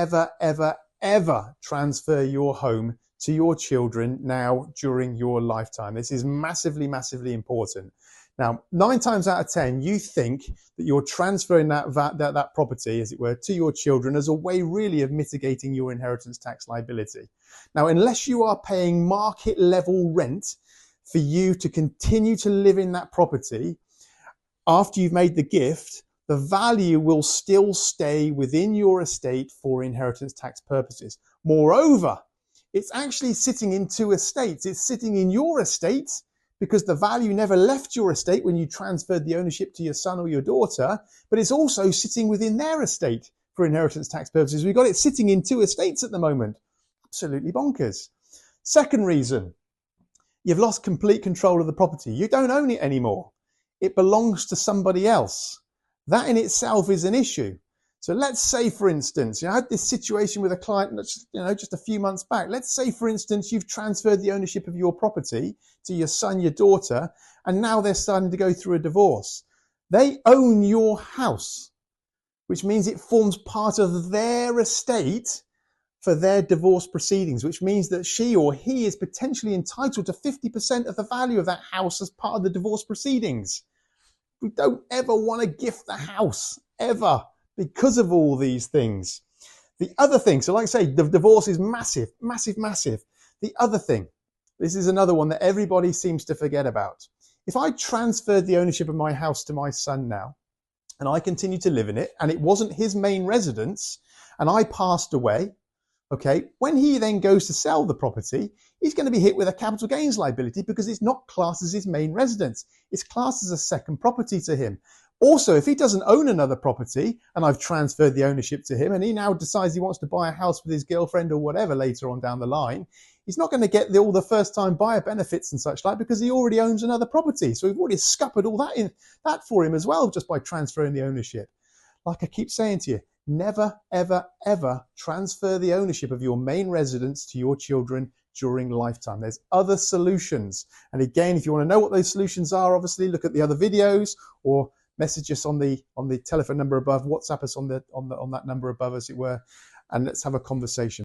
ever, ever, ever transfer your home to your children now during your lifetime. This is massively, massively important. Now, 9 times out of 10, you think that you're transferring that property, as it were, to your children as a way really of mitigating your inheritance tax liability. Now, unless you are paying market level rent for you to continue to live in that property after you've made the gift, the value will still stay within your estate for inheritance tax purposes. Moreover, it's actually sitting in 2 estates. It's sitting in your estate because the value never left your estate when you transferred the ownership to your son or your daughter, but it's also sitting within their estate for inheritance tax purposes. We've got it sitting in 2 estates at the moment. Absolutely bonkers. Second reason, you've lost complete control of the property. You don't own it anymore. It belongs to somebody else. That in itself is an issue. So let's say, for instance, I had this situation with a client that's, just a few months back. Let's say, for instance, you've transferred the ownership of your property to your son, your daughter, and now they're starting to go through a divorce. They own your house, which means it forms part of their estate for their divorce proceedings, which means that she or he is potentially entitled to 50% of the value of that house as part of the divorce proceedings. We don't ever want to gift the house, ever, because of all these things. The other thing, so like I say, the divorce is massive, massive, massive. The other thing, this is another one that everybody seems to forget about. If I transferred the ownership of my house to my son now, and I continue to live in it, and it wasn't his main residence, and I passed away, okay, when he then goes to sell the property, he's going to be hit with a capital gains liability because it's not classed as his main residence. It's classed as a second property to him. Also, if he doesn't own another property and I've transferred the ownership to him and he now decides he wants to buy a house with his girlfriend or whatever later on down the line, he's not going to get all the first-time buyer benefits and such like because he already owns another property. So we've already scuppered all that for him as well just by transferring the ownership. Like I keep saying to you, never, ever, ever transfer the ownership of your main residence to your children during lifetime. There's other solutions. And again, if you want to know what those solutions are, obviously look at the other videos or message us on the telephone number above, WhatsApp us on that number above, as it were, and let's have a conversation.